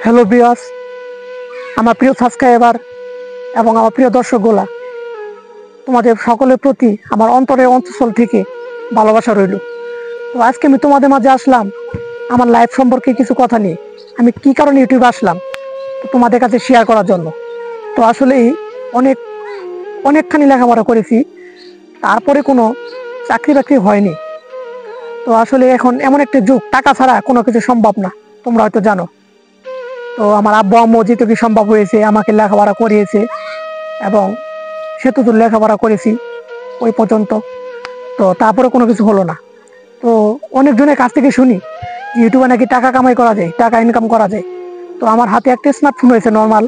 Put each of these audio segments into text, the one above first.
Hello viewers, আমার প্রিয় subscriber এবং আমার প্রিয় দর্শকগুলা, তোমাদের সকলের প্রতি আমার অন্তরের অন্তঃস্থল থেকে ভালোবাসা রইল। তো আজকে আমি তোমাদের মাঝে আসলাম আমার লাইফ সম্পর্কে কিছু কথা নিয়ে। আমি কি কারণে ইউটিউবে আসলাম তো তোমাদের কাছে শেয়ার করার জন্য। তো আসলেই অনেকখানি লেখাপড়া করেছি, তারপরে কোনো চাকরি বাকরি হয়নি। তো আসলে এখন এমন একটা যুগ, টাকা ছাড়া কোনো কিছু সম্ভব না, তোমরা হয়তো জানো। তো আমার আব্বু আম্মু যেটুকু সম্ভব হয়েছে আমাকে লেখাপড়া করিয়েছে, এবং সেতু তো লেখাপড়া করেছি ওই পর্যন্ত। তো তারপরে কোনো কিছু হলো না। তো অনেকজনের কাছ থেকে শুনি ইউটিউবে নাকি টাকা কামাই করা যায়, টাকা ইনকাম করা যায়। তো আমার হাতে একটা স্মার্টফোন হয়েছে নর্মাল,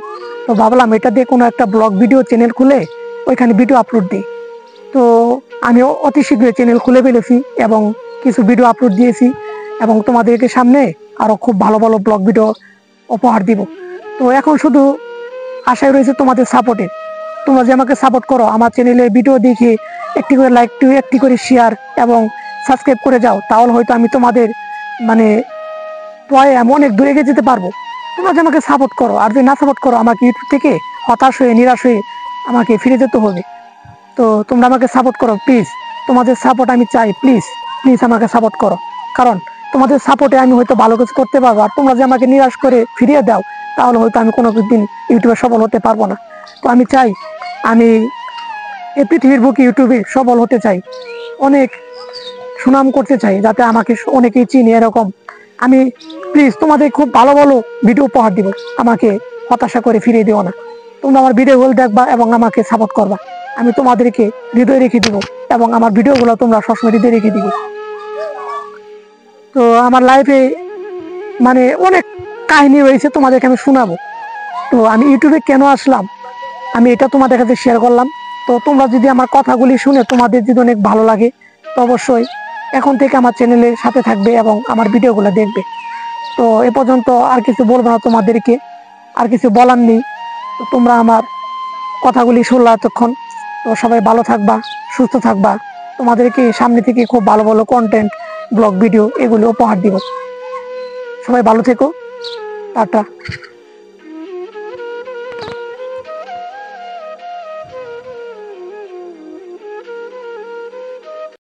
তো ভাবলাম এটা দিয়ে কোনো একটা ব্লগ ভিডিও চ্যানেল খুলে ওইখানে ভিডিও আপলোড দিই। তো আমি অতি শীঘ্রই চ্যানেল খুলে ফেলেছি এবং কিছু ভিডিও আপলোড দিয়েছি, এবং তোমাদেরকে সামনে আরো খুব ভালো ভালো ব্লগ ভিডিও উপহার দিব। তো এখন শুধু আশায় রয়েছে তোমাদের সাপোর্টে। তোমরা যে আমাকে সাপোর্ট করো, আমার চ্যানেলের ভিডিও দেখে একটি করে লাইক, একটি করে শেয়ার এবং সাবস্ক্রাইব করে যাও, তাহলে হয়তো আমি তোমাদের মানে পরে অনেক দূরে এগিয়ে যেতে পারবো। তোমরা যে আমাকে সাপোর্ট করো, আর যদি না সাপোর্ট করো আমাকে ইউটিউব থেকে হতাশ হয়ে নিরাশ হয়ে আমাকে ফিরে যেতে হবে। তো তোমরা আমাকে সাপোর্ট করো প্লিজ, তোমাদের সাপোর্ট আমি চাই। প্লিজ প্লিজ আমাকে সাপোর্ট করো, কারণ তোমাদের সাপোর্টে আমি হয়তো ভালো কিছু করতে পারবো। আর তোমরা যে আমাকে নিরাশ করে ফিরিয়ে দাও, তাহলে হয়তো আমি কোনো দিন ইউটিউবে সফল হতে পারবো না। তো আমি চাই, আমি এই পৃথিবীর বুকে ইউটিউবে সফল হতে চাই, অনেক সুনাম করতে চাই, যাতে আমাকে অনেকেই চিনি এরকম। আমি প্লিজ তোমাদের খুব ভালো ভালো ভিডিও উপহার দিব, আমাকে হতাশা করে ফিরিয়ে দিও না। তোমরা আমার ভিডিওগুলো দেখবা এবং আমাকে সাপোর্ট করবা, আমি তোমাদেরকে হৃদয়ে রেখে দিব, এবং আমার ভিডিওগুলো তোমরা সবসময় হৃদয়ে রেখে দিব। তো আমার লাইফে অনেক কাহিনী রয়েছে, তোমাদেরকে আমি শোনাবো। তো আমি ইউটিউবে কেন আসলাম, আমি এটা তোমাদের কাছে শেয়ার করলাম। তো তোমরা যদি আমার কথাগুলি শুনে তোমাদের যদি অনেক ভালো লাগে, তো অবশ্যই এখন থেকে আমার চ্যানেলের সাথে থাকবে এবং আমার ভিডিওগুলো দেখবে। তো এ পর্যন্ত আর কিছু বলবো না তোমাদেরকে, আর কিছু বলার নেই। তো তোমরা আমার কথাগুলি শুনলা এতক্ষণ। তো সবাই ভালো থাকবা, সুস্থ থাকবা। তোমাদেরকে সামনে থেকে খুব ভালো ভালো কন্টেন্ট, ব্লগ ভিডিও এগুলো উপহার দিব। সবাই ভালো থেকো, টাটা।